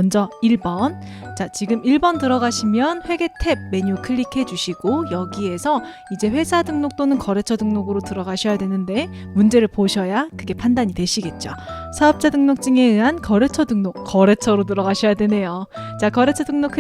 먼저 1번. 자, 지금 1번 들어가시면 회계 탭 메뉴 클릭해 주시고 여기에서 이제 회사 등록 또는 거래처 등록으로 들어가셔야 되는데 문제를 보셔야 그게 판단이 되시겠죠. 사업자 등록증에 의한 거래처 등록, 거래처로 들어가셔야 되네요. 자, 거래처 등록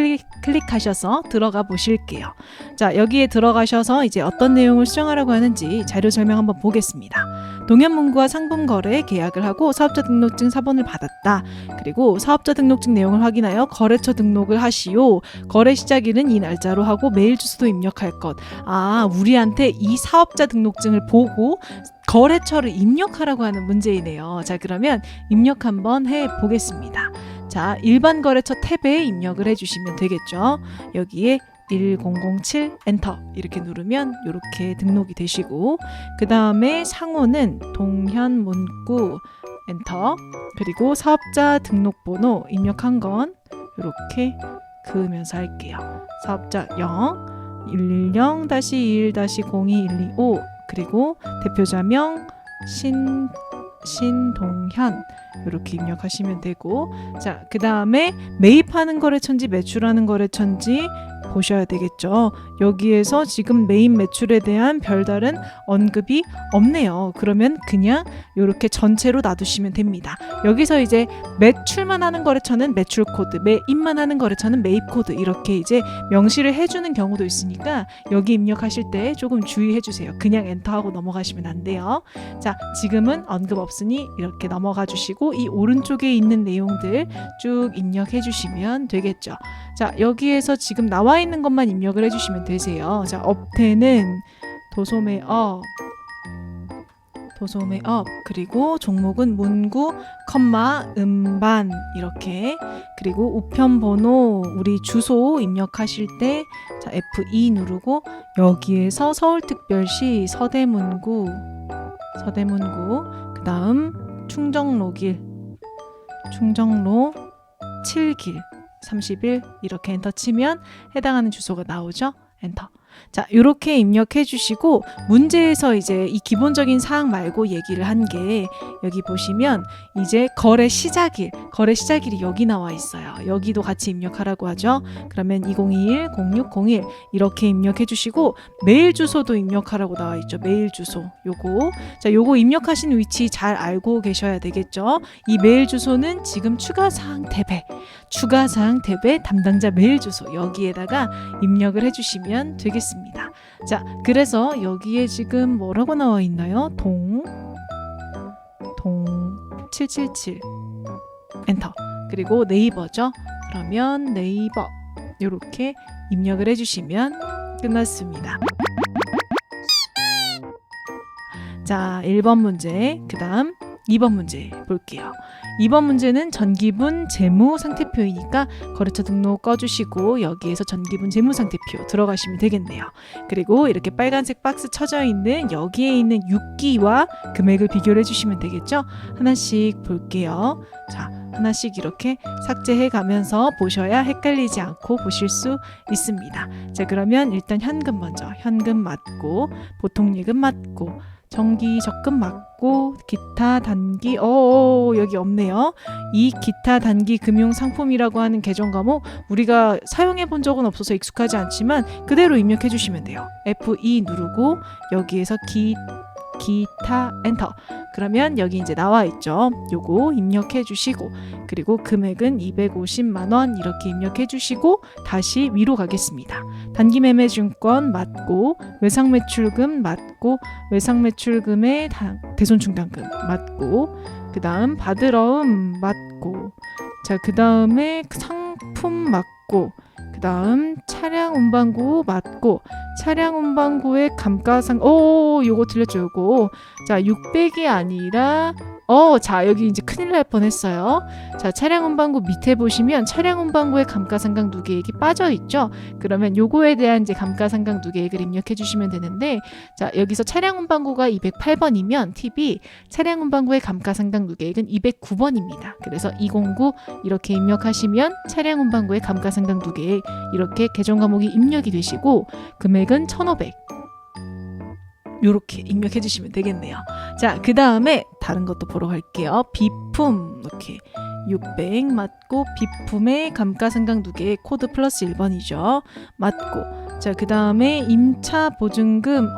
클릭하셔서 들어가 보실게요. 자, 여기에 들어가셔서 이제 어떤 내용을 수정하라고 하는지 자료 설명 한번 보겠습니다. 동현문구와 상품거래 계약을 하고 사업자 등록증 사본을 받았다. 그리고 사업자 등록증 내용을 확인하여 거래처 등록을 하시오. 거래 시작일은 이 날짜로 하고 메일 주소도 입력할 것. 아, 우리한테 이 사업자 등록증을 보고 거래처를 입력하라고 하는 문제이네요. 자, 그러면 입력 한번 해보겠습니다. 자, 일반 거래처 탭에 입력을 해주시면 되겠죠. 여기에 1007 엔터 이렇게 누르면 이렇게 등록이 되시고, 그 다음에 상호는 동현문구 엔터, 그리고 사업자 등록번호 입력한 건 이렇게 그으면서 할게요. 사업자 0 110-21-02-125, 그리고 대표자명 신동현 이렇게 입력하시면 되고, 자, 그 다음에 매입하는 거래처인지 매출하는 거래처인지 보셔야 되겠죠. 여기에서 지금 메인 매출에 대한 별다른 언급이 없네요. 그러면 그냥 이렇게 전체로 놔두시면 됩니다. 여기서 이제 매출만 하는 거래처는 매출 코드, 매입만 하는 거래처는 매입 코드 이렇게 이제 명시를 해주는 경우도 있으니까 여기 입력하실 때 조금 주의해 주세요. 그냥 엔터하고 넘어가시면 안 돼요. 자, 지금은 언급 없으니 이렇게 넘어가 주시고 이 오른쪽에 있는 내용들 쭉 입력해 주시면 되겠죠. 자, 여기에서 지금 나와 있는 것만 입력을 해주시면 되세요. 자, 업태는 도소매업, 그리고 종목은 문구, 음반 이렇게, 그리고 우편번호, 우리 주소 입력하실 때 자, F2 누르고 여기에서 서울특별시 서대문구, 그 다음 충정로 7길 30일 이렇게 엔터 치면 해당하는 주소가 나오죠. 엔터. 자, 이렇게 입력해 주시고 문제에서 이제 이 기본적인 사항 말고 얘기를 한 게 여기 보시면 이제 거래 시작일이 여기 나와 있어요. 여기도 같이 입력하라고 하죠. 그러면 2021-0601 이렇게 입력해 주시고 메일 주소도 입력하라고 나와 있죠. 메일 주소 요거. 자, 요거 입력하신 위치 잘 알고 계셔야 되겠죠. 이 메일 주소는 지금 추가사항 탭에 담당자 메일 주소 여기에다가 입력을 해주시면 되겠습니다. 자, 그래서 여기에 지금 뭐라고 나와 있나요? 동 777 엔터. 그리고 네이버죠. 그러면 네이버 이렇게 입력을 해주시면 끝났습니다. 자, 1번 문제, 그 다음 2번 문제 볼게요. 2번 문제는 전기분 재무 상태표이니까 거래처 등록 꺼주시고 여기에서 전기분 재무 상태표 들어가시면 되겠네요. 그리고 이렇게 빨간색 박스 쳐져 있는 여기에 있는 6기와 금액을 비교를 해주시면 되겠죠. 하나씩 볼게요. 자, 하나씩 이렇게 삭제해 가면서 보셔야 헷갈리지 않고 보실 수 있습니다. 자, 그러면 일단 현금 먼저. 현금 맞고, 보통예금 맞고, 정기 적금 맞고, 기타 단기 여기 없네요. 이 기타 단기 금융 상품이라고 하는 계정 과목 우리가 사용해 본 적은 없어서 익숙하지 않지만 그대로 입력해 주시면 돼요. F2 누르고 여기에서 기타 엔터. 그러면 여기 이제 나와 있죠. 요거 입력해 주시고, 그리고 금액은 250만 원 이렇게 입력해 주시고 다시 위로 가겠습니다. 단기 매매 증권 맞고, 외상 매출금 맞고, 외상 매출금의 대손 충당금 맞고, 그 다음 받으러음 맞고, 자, 그 다음에 상품 맞고, 그 다음 차량 운반구 맞고, 차량 운반구의 감가상 요거 틀렸죠. 요거. 자, 600이 아니라 자, 여기 이제 큰일 날 뻔했어요. 자, 차량 운반구 밑에 보시면 차량 운반구의 감가상각 누계액이 빠져 있죠. 그러면 요거에 대한 이제 감가상각 누계액을 입력해 주시면 되는데, 자, 여기서 차량 운반구가 208번이면 팁이 차량 운반구의 감가상각 누계액은 209번입니다. 그래서 209 이렇게 입력하시면 차량 운반구의 감가상각 누계액 이렇게 계정 과목이 입력이 되시고 금액은 1,500. 요렇게 입력해 주시면 되겠네요. 자, 그 다음에 다른 것도 보러 갈게요. 비품 이렇게 600 맞고 비품의 감가상각누계 코드 플러스 1번이죠. 맞고 자 그 다음에 임차 보증금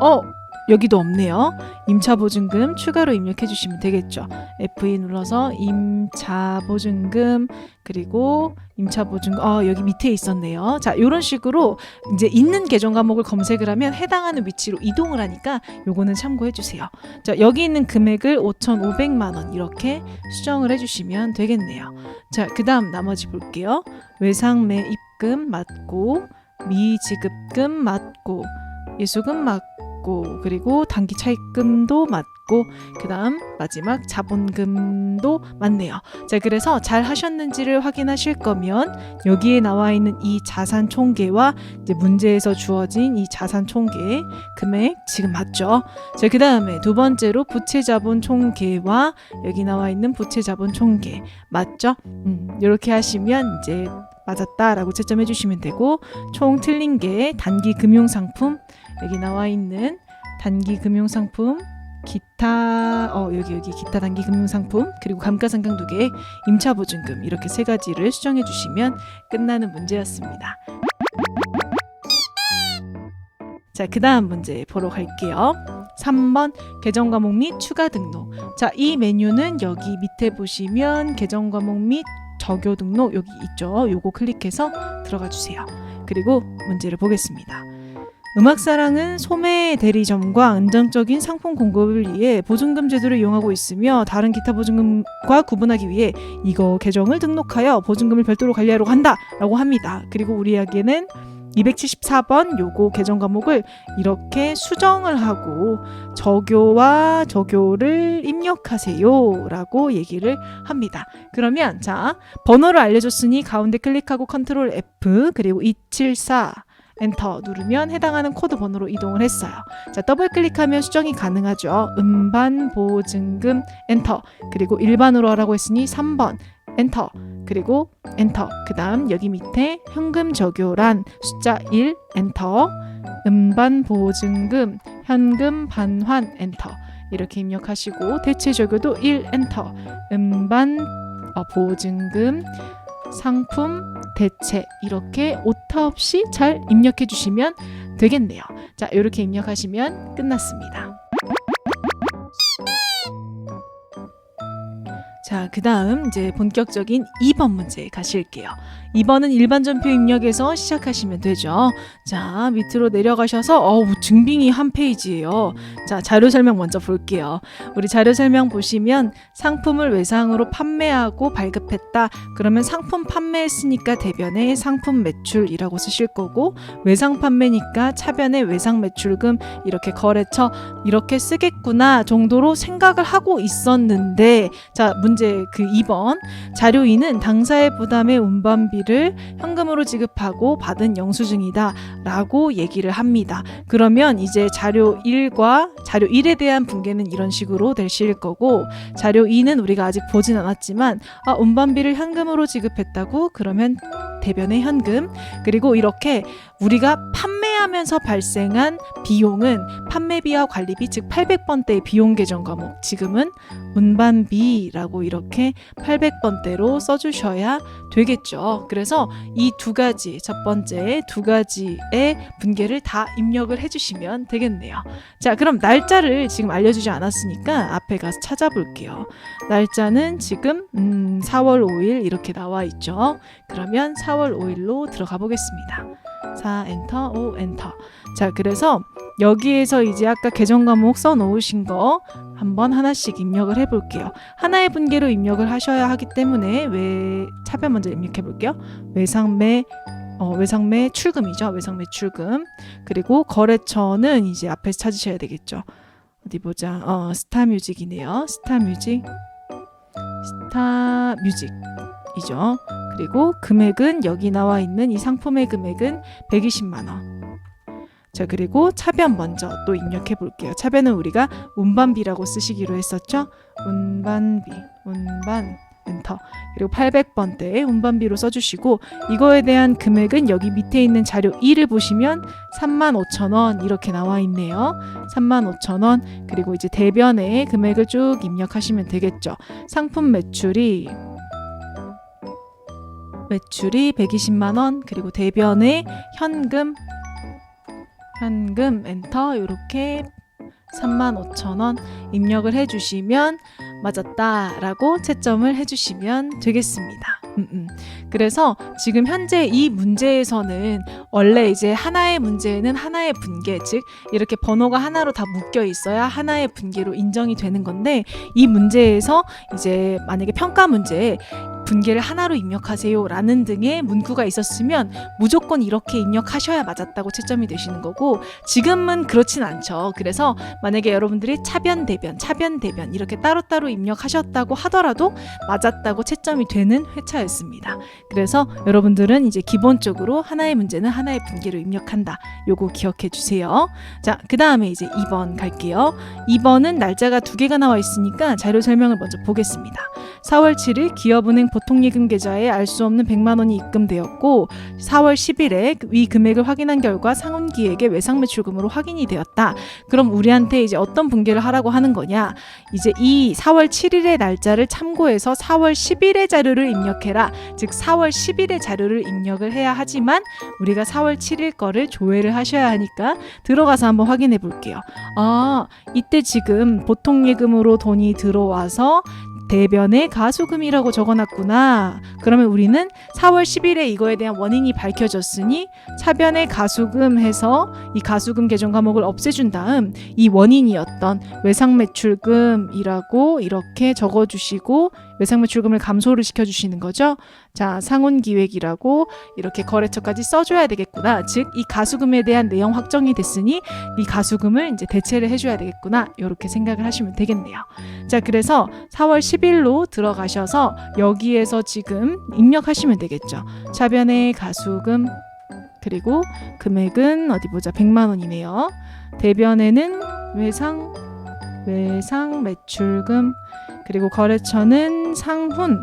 여기도 없네요. 임차 보증금 추가로 입력해 주시면 되겠죠. F2 눌러서 임차 보증금 그리고 임차 보증금 여기 밑에 있었네요. 자 이런 식으로 이제 있는 계정 과목을 검색을 하면 해당하는 위치로 이동을 하니까 요거는 참고해 주세요. 자 여기 있는 금액을 5,500만 원 이렇게 수정을 해주시면 되겠네요. 자 그 다음 나머지 볼게요. 외상매 입금 맞고 미지급금 맞고 예수금 맞고 그리고 단기 차입금도 맞고 그 다음 마지막 자본금도 맞네요. 자 그래서 잘 하셨는지를 확인하실 거면 여기에 나와 있는 이 자산 총계와 이제 문제에서 주어진 이 자산 총계 금액 지금 맞죠? 자 그 다음에 두 번째로 부채 자본 총계와 여기 나와 있는 부채 자본 총계 맞죠? 이렇게 하시면 이제 맞았다라고 채점해 주시면 되고 총 틀린 게 단기 금융상품 여기 나와 있는 단기 금융상품 기타 여기 기타 단기 금융상품 그리고 감가상각누계 임차보증금 이렇게 세 가지를 수정해 주시면 끝나는 문제였습니다. 자, 그 다음 문제 보러 갈게요. 3번 계정과목 및 추가 등록. 자, 이 메뉴는 여기 밑에 보시면 계정과목 및 적용 등록 여기 있죠. 요거 클릭해서 들어가 주세요. 그리고 문제를 보겠습니다. 음악사랑은 소매 대리점과 안정적인 상품 공급을 위해 보증금 제도를 이용하고 있으며 다른 기타 보증금과 구분하기 위해 이거 계정을 등록하여 보증금을 별도로 관리하려고 한다 라고 합니다. 그리고 우리에게는 274번 요거 계정 과목을 이렇게 수정을 하고 적요와 적요를 입력하세요 라고 얘기를 합니다. 그러면 자 번호를 알려줬으니 가운데 클릭하고 컨트롤 F 그리고 274 엔터 누르면 해당하는 코드 번호로 이동을 했어요. 자 더블 클릭하면 수정이 가능하죠. 음반 보증금 엔터 그리고 일반으로 하라고 했으니 3번 엔터 그리고 엔터 그 다음 여기 밑에 현금 적요란 숫자 1 엔터 음반 보증금 현금 반환 엔터 이렇게 입력하시고 대체 적요도 1 엔터 음반 보증금 상품 대체 이렇게 오타 없이 잘 입력해 주시면 되겠네요. 자 이렇게 입력하시면 끝났습니다. 자, 그 다음 이제 본격적인 2번 문제 가실게요. 2번은 일반 전표 입력에서 시작하시면 되죠. 자, 밑으로 내려가셔서 증빙이 한 페이지예요. 자, 자료 설명 먼저 볼게요. 우리 자료 설명 보시면 상품을 외상으로 판매하고 발급했다. 그러면 상품 판매했으니까 대변에 상품 매출이라고 쓰실 거고 외상 판매니까 차변에 외상 매출금 이렇게 거래처 이렇게 쓰겠구나 정도로 생각을 하고 있었는데 자, 문제 그 2번 자료 2는 당사의 부담의 운반비를 현금으로 지급하고 받은 영수증이다 라고 얘기를 합니다. 그러면 이제 자료 1과 자료 1에 대한 분계는 이런 식으로 되실 거고 자료 2는 우리가 아직 보진 않았지만 운반비를 현금으로 지급했다고 그러면 대변의 현금 그리고 이렇게 우리가 판매하면서 발생한 비용은 판매비와 관리비 즉 800번대의 비용 계정 과목 지금은 운반비라고 이렇게 800번대로 써주셔야 되겠죠. 그래서 이 두 가지 첫 번째 두 가지의 분계를 다 입력을 해주시면 되겠네요. 자 그럼 날짜를 지금 알려주지 않았으니까 앞에 가서 찾아볼게요. 날짜는 지금 4월 5일 이렇게 나와 있죠. 그러면 4월 5일로 들어가 보겠습니다. 4 엔터 5 엔터. 자 그래서 여기에서 이제 아까 계정 과목 써 놓으신 거 한번 하나씩 입력을 해볼게요. 하나의 분계로 입력을 하셔야 하기 때문에 차변 먼저 입력해 볼게요. 외상매 출금이죠. 외상매 출금. 그리고 거래처는 이제 앞에서 찾으셔야 되겠죠. 어디 보자. 스타뮤직이네요. 스타뮤직이죠. 그리고 금액은 여기 나와 있는 이 상품의 금액은 120만 원. 자 그리고 차변 먼저 또 입력해 볼게요. 차변은 우리가 운반비라고 쓰시기로 했었죠. 운반 엔터 그리고 800번대 운반비로 써주시고 이거에 대한 금액은 여기 밑에 있는 자료 2를 보시면 35,000원 이렇게 나와 있네요. 35,000원 그리고 이제 대변에 금액을 쭉 입력하시면 되겠죠. 상품 매출이 매출이 120만 원, 그리고 대변에 현금 엔터 이렇게 35,000원 입력을 해주시면 맞았다라고 채점을 해주시면 되겠습니다. 그래서 지금 현재 이 문제에서는 원래 이제 하나의 문제는 하나의 분계, 즉 이렇게 번호가 하나로 다 묶여 있어야 하나의 분계로 인정이 되는 건데, 이 문제에서 이제 만약에 평가 문제에 분계를 하나로 입력하세요 라는 등의 문구가 있었으면 무조건 이렇게 입력하셔야 맞았다고 채점이 되시는 거고, 지금은 그렇진 않죠. 그래서 만약에 여러분들이 차변 대변 이렇게 따로따로 입력하셨다고 하더라도 맞았다고 채점이 되는 회차였습니다. 그래서 여러분들은 이제 기본적으로 하나의 문제는 하나의 분계로 입력한다, 요거 기억해 주세요. 자, 그 다음에 이제 2번 갈게요. 2번은 날짜가 2개가 나와 있으니까 자료 설명을 먼저 보겠습니다. 4월 7일 기업은행 보통예금 계좌에 알 수 없는 100만 원이 입금되었고, 4월 10일에 위 금액을 확인한 결과 상훈기획의 외상매출금으로 확인이 되었다. 그럼 우리한테 이제 어떤 분계를 하라고 하는 거냐? 이제 이 4월 7일의 날짜를 참고해서 4월 10일의 자료를 입력해라. 즉 4월 10일의 자료를 입력을 해야 하지만 우리가 4월 7일 거를 조회를 하셔야 하니까 들어가서 한번 확인해 볼게요. 아, 이때 지금 보통예금으로 돈이 들어와서 대변에 가수금이라고 적어놨구나. 그러면 우리는 4월 10일에 이거에 대한 원인이 밝혀졌으니 차변에 가수금 해서 이 가수금 계정 과목을 없애준 다음 이 원인이었던 외상매출금이라고 이렇게 적어주시고 외상매출금을 감소를 시켜주시는 거죠. 자, 상훈기획이라고 이렇게 거래처까지 써줘야 되겠구나. 즉 이 가수금에 대한 내용 확정이 됐으니 이 가수금을 이제 대체를 해줘야 되겠구나. 이렇게 생각을 하시면 되겠네요. 자, 그래서 4월 10일로 들어가셔서 여기에서 지금 입력하시면 되겠죠. 차변에 가수금, 그리고 금액은 어디 보자, 100만 원이네요. 대변에는 외상 매출금, 그리고 거래처는 상훈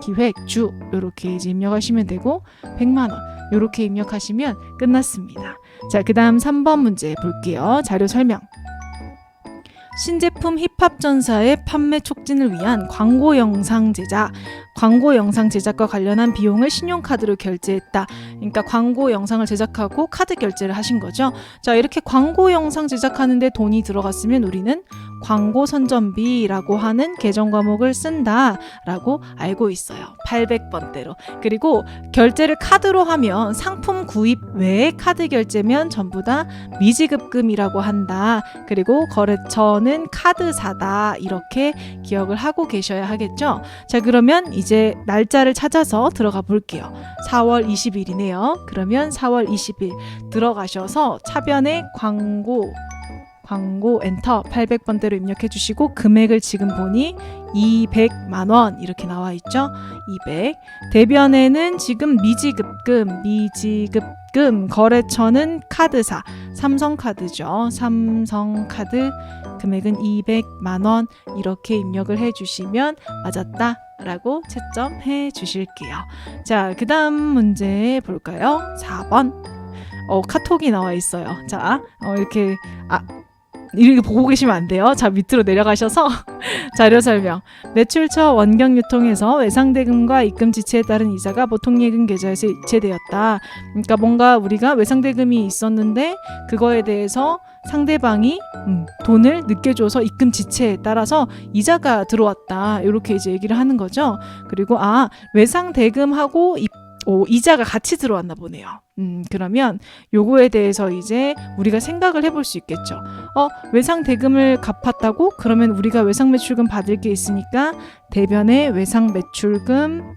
기획주 이렇게 이제 입력하시면 되고 100만 원 이렇게 입력하시면 끝났습니다. 자, 그 다음 3번 문제 볼게요. 자료 설명. 신제품 힙합전사의 판매 촉진을 위한 광고 영상 제작과 관련한 비용을 신용카드로 결제했다. 그러니까 광고 영상을 제작하고 카드 결제를 하신 거죠. 자, 이렇게 광고 영상 제작하는데 돈이 들어갔으면 우리는 광고 선전비라고 하는 계정 과목을 쓴다라고 알고 있어요. 800번대로. 그리고 결제를 카드로 하면 상품 구입 외에 카드 결제면 전부 다 미지급금이라고 한다. 그리고 거래처는 카드사다. 이렇게 기억을 하고 계셔야 하겠죠. 자, 그러면 이제 날짜를 찾아서 들어가 볼게요. 4월 20일이네요. 그러면 4월 20일 들어가셔서 차변에 광고 엔터 800번대로 입력해 주시고 금액을 지금 보니 200만 원 이렇게 나와 있죠. 200. 대변에는 지금 미지급금 거래처는 카드사 삼성카드죠. 삼성카드 금액은 200만 원 이렇게 입력을 해 주시면 맞았다 라고 채점해 주실게요. 자, 그 다음 문제 볼까요? 4번. 카톡이 나와 있어요. 자, 이렇게 보고 계시면 안 돼요. 자, 밑으로 내려가셔서 자료 설명. 매출처 원경유통에서 외상대금과 입금지체에 따른 이자가 보통예금 계좌에서 이체되었다. 그러니까 뭔가 우리가 외상대금이 있었는데 그거에 대해서 상대방이 돈을 늦게 줘서 입금 지체에 따라서 이자가 들어왔다. 이렇게 이제 얘기를 하는 거죠. 그리고 외상 대금하고 이자가 같이 들어왔나 보네요. 그러면 요거에 대해서 이제 우리가 생각을 해볼 수 있겠죠. 외상 대금을 갚았다고? 그러면 우리가 외상 매출금 받을 게 있으니까 대변에 외상 매출금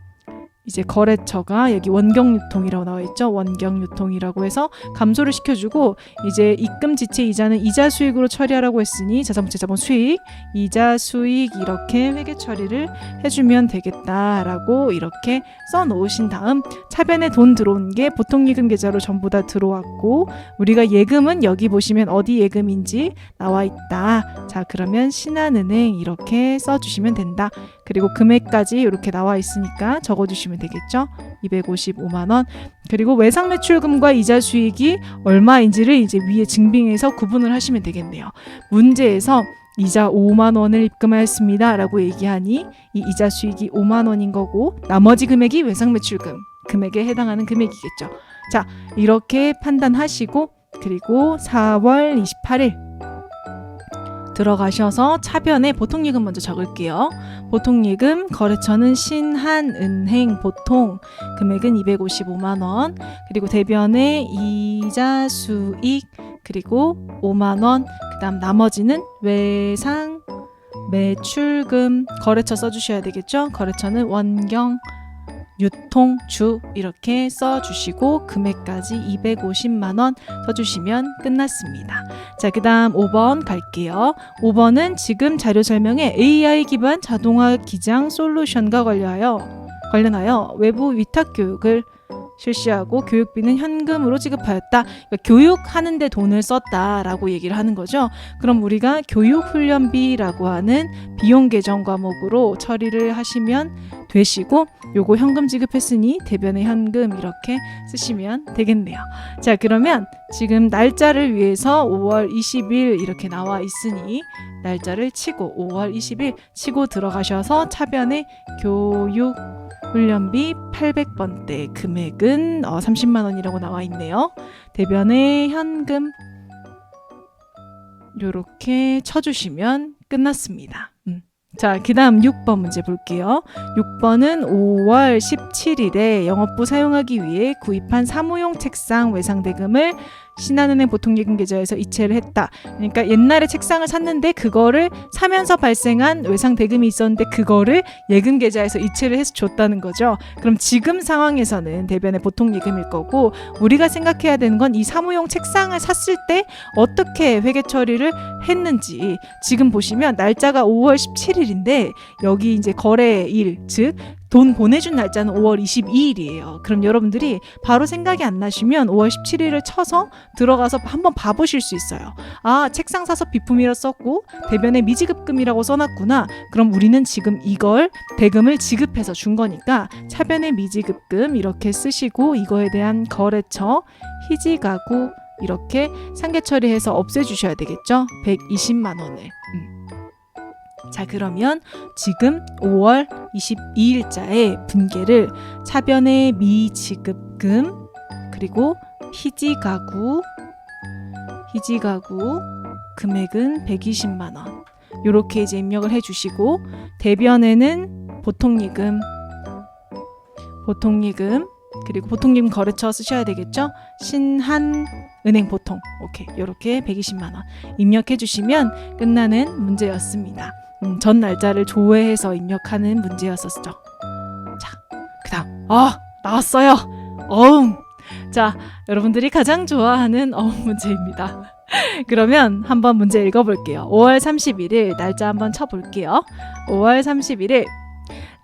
이제 거래처가 여기 원경유통이라고 나와 있죠. 원경유통이라고 해서 감소를 시켜주고 이제 입금 지체 이자는 이자 수익으로 처리하라고 했으니 자산부채 자본 수익, 이자 수익 이렇게 회계 처리를 해주면 되겠다라고 이렇게 써놓으신 다음 차변에 돈 들어온 게 보통예금 계좌로 전부 다 들어왔고 우리가 예금은 여기 보시면 어디 예금인지 나와 있다. 자, 그러면 신한은행 이렇게 써주시면 된다. 그리고 금액까지 이렇게 나와 있으니까 적어주시면 되겠죠. 255만 원. 그리고 외상 매출금과 이자 수익이 얼마인지를 이제 위에 증빙해서 구분을 하시면 되겠네요. 문제에서 이자 5만 원을 입금하였습니다 라고 얘기하니 이 이자 수익이 5만 원인 거고 나머지 금액이 외상매출금 금액에 해당하는 금액이겠죠. 자, 이렇게 판단하시고 그리고 4월 28일 들어가셔서 차변에 보통예금 먼저 적을게요. 보통예금 거래처는 신한은행 보통 금액은 255만 원 그리고 대변에 이자 수익 그리고 5만 원 그다음 나머지는 외상 매출금 거래처 써주셔야 되겠죠. 거래처는 원경 유통주 이렇게 써주시고 금액까지 250만 원 써주시면 끝났습니다. 자, 그 다음 5번 갈게요. 5번은 지금 자료 설명에 AI 기반 자동화 기장 솔루션과 관련하여 외부 위탁 교육을 실시하고 교육비는 현금으로 지급하였다. 그러니까 교육하는데 돈을 썼다라고 얘기를 하는 거죠. 그럼 우리가 교육훈련비라고 하는 비용 계정 과목으로 처리를 하시면 되시고 요거 현금 지급했으니 대변에 현금 이렇게 쓰시면 되겠네요. 자, 그러면 지금 날짜를 위해서 5월 20일 이렇게 나와 있으니 날짜를 치고 5월 20일 치고 들어가셔서 차변에 교육 훈련비 800번대 금액은 30만 원이라고 나와 있네요. 대변에 현금 요렇게 쳐주시면 끝났습니다. 자, 그 다음 6번 문제 볼게요. 6번은 5월 17일에 영업부 사용하기 위해 구입한 사무용 책상 외상대금을 신한은행 보통예금 계좌에서 이체를 했다. 그러니까 옛날에 책상을 샀는데 그거를 사면서 발생한 외상대금이 있었는데 그거를 예금 계좌에서 이체를 해서 줬다는 거죠. 그럼 지금 상황에서는 대변의 보통예금일 거고 우리가 생각해야 되는 건 이 사무용 책상을 샀을 때 어떻게 회계 처리를 했는지 지금 보시면 날짜가 5월 17일인데 여기 이제 거래일 즉 돈 보내준 날짜는 5월 22일이에요. 그럼 여러분들이 바로 생각이 안 나시면 5월 17일을 쳐서 들어가서 한번 봐보실 수 있어요. 아, 책상 사서 비품이라 썼고 대변에 미지급금이라고 써놨구나. 그럼 우리는 지금 이걸 대금을 지급해서 준 거니까 차변에 미지급금 이렇게 쓰시고 이거에 대한 거래처 희지가구 이렇게 상계 처리해서 없애주셔야 되겠죠. 120만 원을. 자, 그러면 지금 5월 22일자에 분계를 차변의 미지급금 그리고 희지가구 금액은 120만 원 요렇게 이제 입력을 해주시고 대변에는 보통예금 그리고 보통예금 거래처 쓰셔야 되겠죠. 신한은행 보통 오케이 요렇게 120만 원 입력해 주시면 끝나는 문제였습니다. 전 날짜를 조회해서 입력하는 문제였었죠. 자, 그 다음 나왔어요. 자, 여러분들이 가장 좋아하는 문제입니다. 그러면 한번 문제 읽어볼게요. 5월 31일 날짜 한번 쳐볼게요. 5월 31일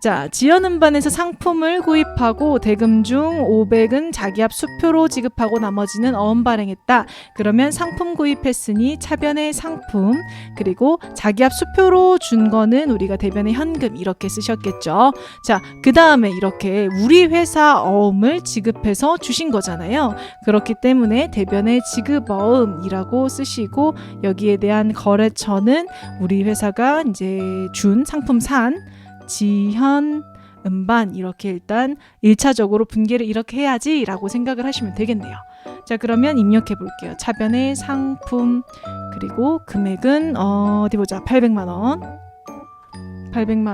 자, 지연음반에서 상품을 구입하고 대금 중 500은 자기압 수표로 지급하고 나머지는 어음 발행했다. 그러면 상품 구입했으니 차변의 상품 그리고 자기압 수표로 준 거는 우리가 대변의 현금 이렇게 쓰셨겠죠. 자, 그 다음에 이렇게 우리 회사 어음을 지급해서 주신 거잖아요. 그렇기 때문에 대변의 지급어음이라고 쓰시고 여기에 대한 거래처는 우리 회사가 이제 준 상품 산 지현, 음반 이렇게 일단 1차적으로 분계를 이렇게 해야지 라고 생각을 하시면 되겠네요. 자, 그러면 입력해 볼게요. 차변의 상품 그리고 금액은 어디 보자 800만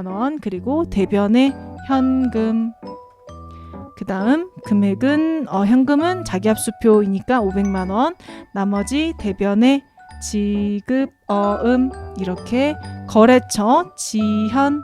원 그리고 대변의 현금 그 다음 금액은 현금은 자기압수표이니까 500만 원 나머지 대변의 지급어음 이렇게 거래처 지현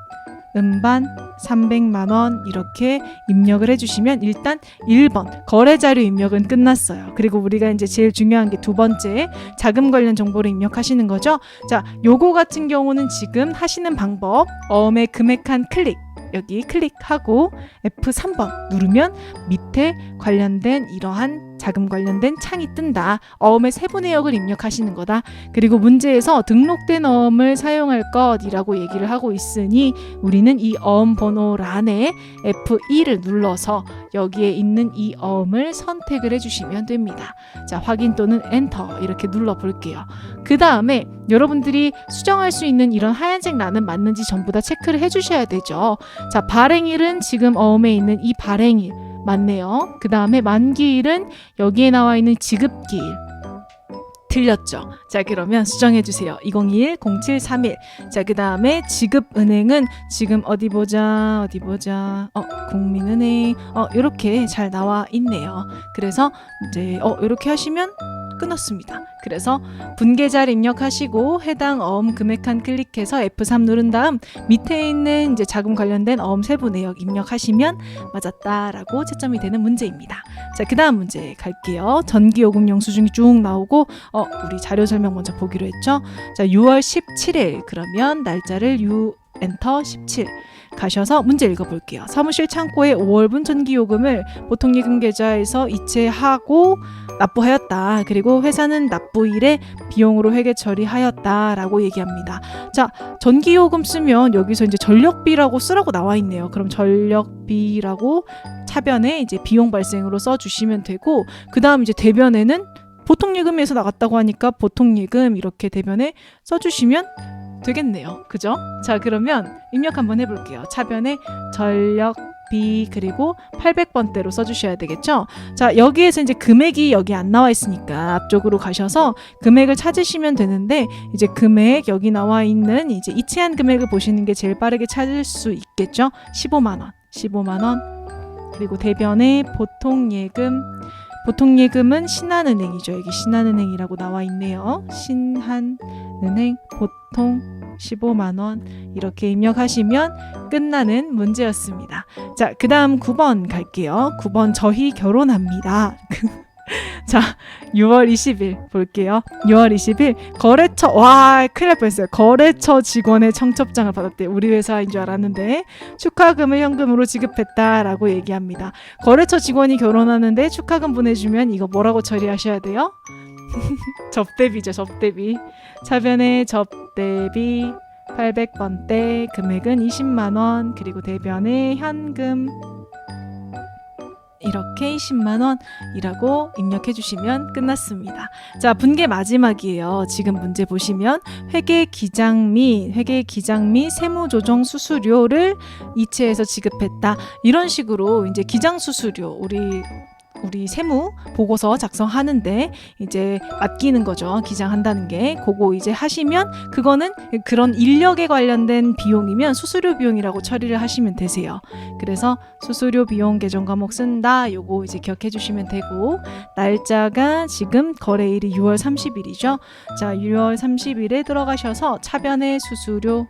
음반 300만 원 이렇게 입력을 해주시면 일단 1번 거래자료 입력은 끝났어요. 그리고 우리가 이제 제일 중요한 게 두 번째 자금 관련 정보를 입력하시는 거죠. 자, 요거 같은 경우는 지금 하시는 방법 어음의 금액한 클릭 여기 클릭하고 F3번 누르면 밑에 관련된 이러한 자금 관련된 창이 뜬다. 어음의 세부내역을 입력하시는 거다. 그리고 문제에서 등록된 어음을 사용할 것이라고 얘기를 하고 있으니 우리는 이 어음 번호란에 F2를 눌러서 여기에 있는 이 어음을 선택을 해주시면 됩니다. 자, 확인 또는 엔터 이렇게 눌러 볼게요. 그 다음에 여러분들이 수정할 수 있는 이런 하얀색 란은 맞는지 전부 다 체크를 해주셔야 되죠. 자, 발행일은 지금 어음에 있는 이 발행일 맞네요. 그 다음에 만기일은 여기에 나와 있는 지급기일 틀렸죠. 자, 그러면 수정해 주세요. 2021-0731. 자, 그 다음에 지급은행은 지금 어디 보자. 국민은행. 이렇게 잘 나와 있네요. 그래서 이제 이렇게 하시면 끊었습니다. 그래서 분계자를 입력하시고 해당 어음 금액 칸 클릭해서 F3 누른 다음 밑에 있는 이제 자금 관련된 어음 세부 내역 입력하시면 맞았다라고 채점이 되는 문제입니다. 자, 그 다음 문제 갈게요. 전기요금 영수증이 쭉 나오고 우리 자료 설명 먼저 보기로 했죠. 자, 6월 17일 그러면 날짜를 엔터 17 가셔서 문제 읽어볼게요. 사무실 창고에 5월분 전기요금을 보통예금 계좌에서 이체하고 납부하였다. 그리고 회사는 납부일에 비용으로 회계 처리하였다라고 얘기합니다. 자, 전기요금 쓰면 여기서 이제 전력비라고 쓰라고 나와 있네요. 그럼 전력비라고 차변에 이제 비용 발생으로 써주시면 되고, 그 다음 이제 대변에는 보통예금에서 나갔다고 하니까 보통예금 이렇게 대변에 써주시면 되겠네요. 그죠? 자, 그러면 입력 한번 해볼게요. 차변에 전력비 그리고 800번대로 써주셔야 되겠죠? 자, 여기에서 이제 금액이 여기 안 나와 있으니까 앞쪽으로 가셔서 금액을 찾으시면 되는데, 이제 금액 여기 나와 있는 이제 이체한 금액을 보시는 게 제일 빠르게 찾을 수 있겠죠? 15만 원. 그리고 대변에 보통예금은 신한은행이죠. 여기 신한은행이라고 나와 있네요. 신한은행 보통 15만 원 이렇게 입력하시면 끝나는 문제였습니다. 자, 그 다음 9번 갈게요. 9번 저희 결혼합니다. 자, 6월 20일 볼게요. 6월 20일 거래처, 와, 큰일 날 뻔했어요. 거래처 직원의 청첩장을 받았대요. 우리 회사인 줄 알았는데 축하금을 현금으로 지급했다라고 얘기합니다. 거래처 직원이 결혼하는데 축하금 보내주면 이거 뭐라고 처리하셔야 돼요? 접대비죠. 접대비. 차변에 접대비 800번대 금액은 20만 원, 그리고 대변에 현금 이렇게 10만 원이라고 입력해 주시면 끝났습니다. 자, 분계 마지막이에요. 지금 문제 보시면 회계기장 및 세무조정 수수료를 이체해서 지급했다. 이런 식으로 이제 기장 수수료 우리 세무 보고서 작성하는데 이제 맡기는 거죠. 기장한다는 게. 그거 이제 하시면 그거는 그런 인력에 관련된 비용이면 수수료 비용이라고 처리를 하시면 되세요. 그래서 수수료 비용 계정 과목 쓴다. 요거 이제 기억해 주시면 되고, 날짜가 지금 거래일이 6월 30일이죠. 자, 6월 30일에 들어가셔서 차변에 수수료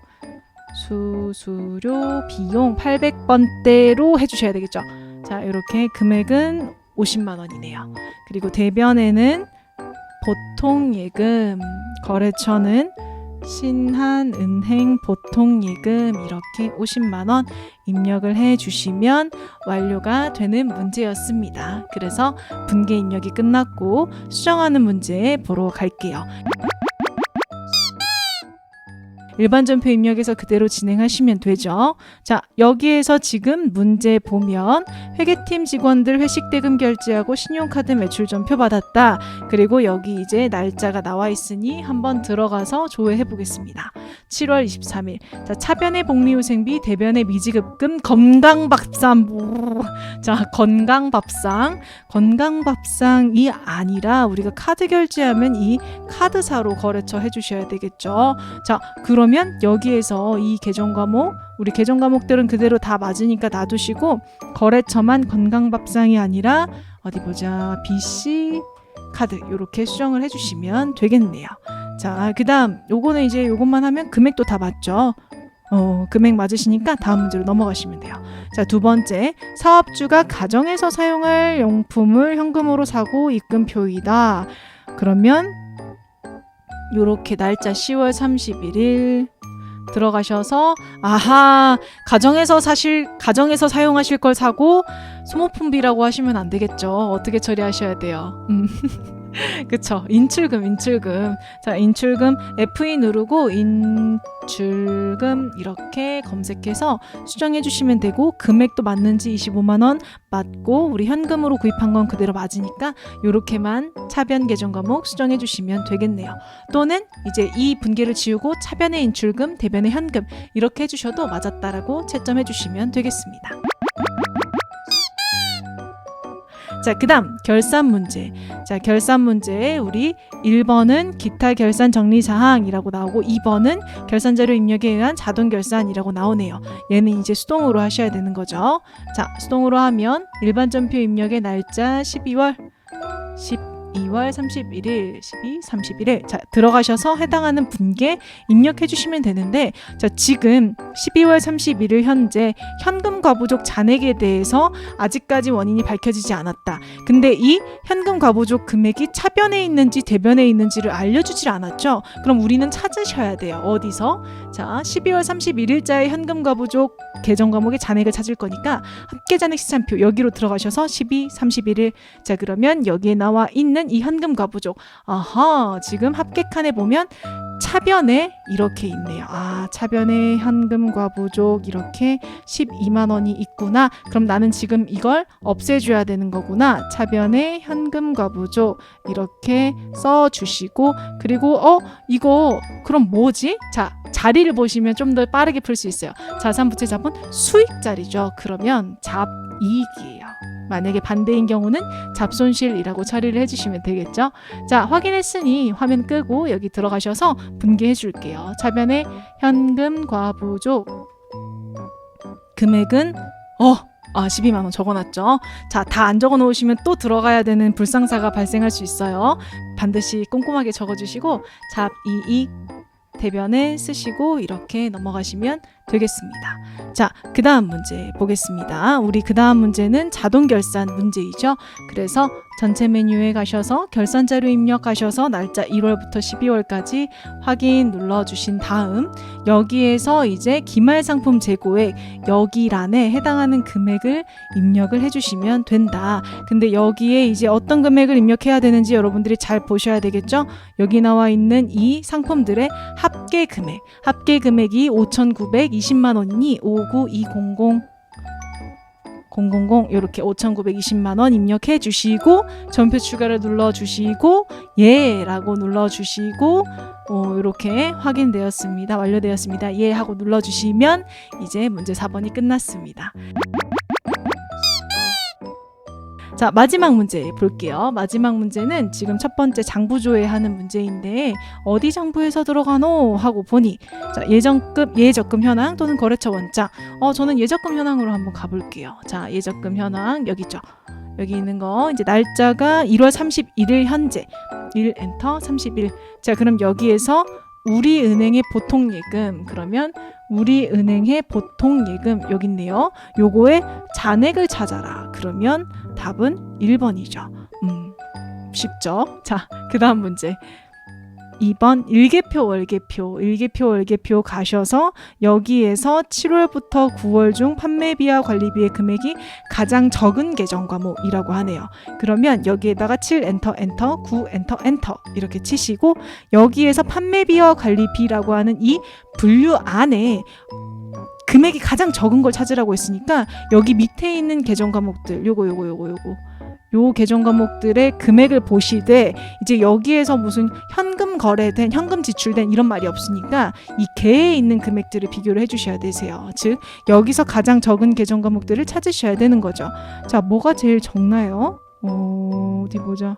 비용 800번대로 해주셔야 되겠죠. 자, 이렇게 금액은 50만 원이네요. 그리고 대변에는 보통예금, 거래처는 신한은행 보통예금 이렇게 50만 원 입력을 해주시면 완료가 되는 문제였습니다. 그래서 분계 입력이 끝났고 수정하는 문제 보러 갈게요. 일반 전표 입력에서 그대로 진행하시면 되죠. 자, 여기에서 지금 문제 보면 회계팀 직원들 회식 대금 결제하고 신용카드 매출 전표 받았다. 그리고 여기 이제 날짜가 나와 있으니 한번 들어가서 조회해 보겠습니다. 7월 23일. 자, 차변의 복리후생비, 대변의 미지급금, 건강밥상. 자, 건강밥상이 아니라 우리가 카드 결제하면 이 카드사로 거래처 해주셔야 되겠죠. 자, 그러면 여기에서 이 계정 과목, 우리 계정 과목들은 그대로 다 맞으니까 놔두시고 거래처만 건강밥상이 아니라 어디 보자, BC 카드 이렇게 수정을 해주시면 되겠네요. 자, 그 다음 요거는 이제 요것만 하면 금액도 다 맞죠. 금액 맞으시니까 다음 문제로 넘어가시면 돼요. 자, 두 번째, 사업주가 가정에서 사용할 용품을 현금으로 사고 입금표이다. 그러면 요렇게 날짜 10월 31일 들어가셔서 아하, 가정에서 사용하실 걸 사고 소모품비라고 하시면 안 되겠죠. 어떻게 처리하셔야 돼요? 그쵸. 인출금. 자, 인출금 F2 누르고 인출금 이렇게 검색해서 수정해 주시면 되고, 금액도 맞는지 25만 원 맞고 우리 현금으로 구입한 건 그대로 맞으니까 요렇게만 차변 계정 과목 수정해 주시면 되겠네요. 또는 이제 이 분계를 지우고 차변의 인출금, 대변의 현금 이렇게 해 주셔도 맞았다라고 채점해 주시면 되겠습니다. 자, 그 다음 결산 문제. 자, 결산 문제 우리 1번은 기타 결산 정리 사항이라고 나오고 2번은 결산 자료 입력에 의한 자동 결산이라고 나오네요. 얘는 이제 수동으로 하셔야 되는 거죠. 자, 수동으로 하면 일반 전표 입력의 날짜 12월 31일, 31일. 자, 들어가셔서 해당하는 분께 입력해 주시면 되는데, 자, 지금 12월 31일 현재 현금 과부족 잔액에 대해서 아직까지 원인이 밝혀지지 않았다. 근데 이 현금 과부족 금액이 차변에 있는지 대변에 있는지를 알려주질 않았죠. 그럼 우리는 찾으셔야 돼요. 어디서? 자, 12월 31일자의 현금 과부족 계정 과목의 잔액을 찾을 거니까 합계 잔액 시산표 여기로 들어가셔서 31일. 자, 그러면 여기에 나와 있는 이 현금 과부족, 아하, 지금 합계 칸에 보면 차변에 이렇게 있네요. 아, 차변에 현금 과부족 이렇게 12만 원이 있구나. 그럼 나는 지금 이걸 없애줘야 되는 거구나. 차변에 현금 과부족 이렇게 써주시고, 그리고 이거 그럼 뭐지? 자, 자리를 보시면 좀 더 빠르게 풀 수 있어요. 자산부채 자본 수익 자리죠. 그러면 잡이익이에요. 만약에 반대인 경우는 잡손실이라고 처리를 해주시면 되겠죠. 자, 확인했으니 화면 끄고 여기 들어가셔서 분개해 줄게요. 차변에 현금 과부족 금액은 12만 원 적어놨죠. 자, 다 안 적어 놓으시면 또 들어가야 되는 불상사가 발생할 수 있어요. 반드시 꼼꼼하게 적어주시고 잡이익 대변에 쓰시고 이렇게 넘어가시면 되겠습니다. 자, 그 다음 문제 보겠습니다. 우리 그 다음 문제는 자동 결산 문제이죠. 그래서 전체 메뉴에 가셔서 결산 자료 입력하셔서 날짜 1월부터 12월까지 확인 눌러주신 다음 여기에서 이제 기말 상품 재고액 여기 란에 해당하는 금액을 입력을 해주시면 된다. 근데 여기에 이제 어떤 금액을 입력해야 되는지 여러분들이 잘 보셔야 되겠죠. 여기 나와 있는 이 상품들의 합계 금액이 5,920만 원이니 59200 이렇게 5,920만 원 입력해 주시고 전표 추가를 눌러 주시고 예라고 눌러 주시고 이렇게 확인되었습니다. 완료되었습니다. 예 하고 눌러 주시면 이제 문제 4번이 끝났습니다. 자, 마지막 문제 볼게요. 마지막 문제는 지금 첫 번째 장부조회 하는 문제인데 어디 장부에서 들어가노 하고 보니 자, 예적금 현황 또는 거래처 원장. 저는 예적금 현황으로 한번 가볼게요. 자, 예적금 현황 여기 있죠. 여기 있는 거 이제 날짜가 1월 31일 현재 1 엔터 30일. 자, 그럼 여기에서 우리은행의 보통예금, 그러면 우리은행의 보통예금 여기 있네요. 요거의 잔액을 찾아라. 그러면 답은 1번이죠. 쉽죠? 자, 그 다음 문제 2번 일개표 월개표 가셔서 여기에서 7월부터 9월 중 판매비와 관리비의 금액이 가장 적은 계정 과목이라고 하네요. 그러면 여기에다가 7 엔터 9 엔터 이렇게 치시고 여기에서 판매비와 관리비라고 하는 이 분류 안에 금액이 가장 적은 걸 찾으라고 했으니까 여기 밑에 있는 계정 과목들 요 계정 과목들의 금액을 보시되 이제 여기에서 무슨 현금 거래된, 현금 지출된 이런 말이 없으니까 이 개에 있는 금액들을 비교를 해주셔야 되세요. 즉 여기서 가장 적은 계정 과목들을 찾으셔야 되는 거죠. 자, 뭐가 제일 적나요? 어디 보자.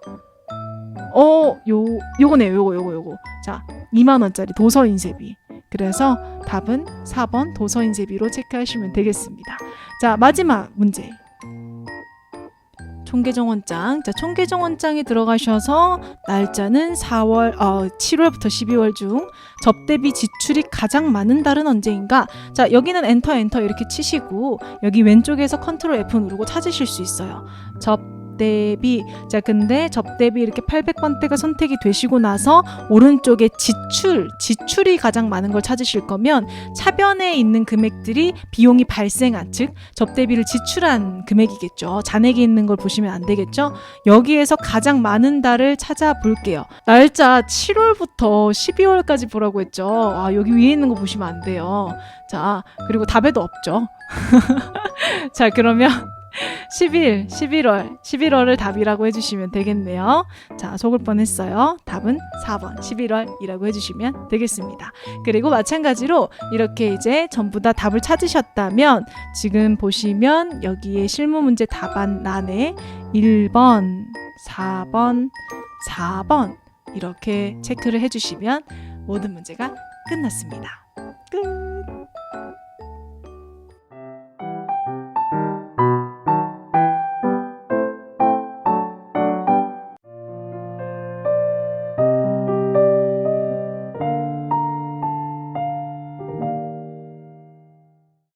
요거네요. 요거. 자, 2만 원짜리 도서인쇄비. 그래서 답은 4번 도서인쇄비로 체크하시면 되겠습니다. 자, 마지막 문제. 총계정원장. 자, 총계정원장에 들어가셔서 날짜는 7월부터 12월 중 접대비 지출이 가장 많은 달은 언제인가? 자, 여기는 엔터 이렇게 치시고 여기 왼쪽에서 컨트롤 F 누르고 찾으실 수 있어요. 접대비. 자, 근데 접대비 이렇게 800번대가 선택이 되시고 나서 오른쪽에 지출이 가장 많은 걸 찾으실 거면 차변에 있는 금액들이 비용이 발생한, 즉 접대비를 지출한 금액이겠죠. 잔액이 있는 걸 보시면 안 되겠죠. 여기에서 가장 많은 달을 찾아볼게요. 날짜 7월부터 12월까지 보라고 했죠. 아, 여기 위에 있는 거 보시면 안 돼요. 자, 그리고 답에도 없죠. 자, 그러면 11월을 답이라고 해주시면 되겠네요. 자, 속을 뻔했어요. 답은 4번 11월이라고 해주시면 되겠습니다. 그리고 마찬가지로 이렇게 이제 전부 다 답을 찾으셨다면 지금 보시면 여기에 실무 문제 답안란에 1번, 4번, 4번 이렇게 체크를 해주시면 모든 문제가 끝났습니다.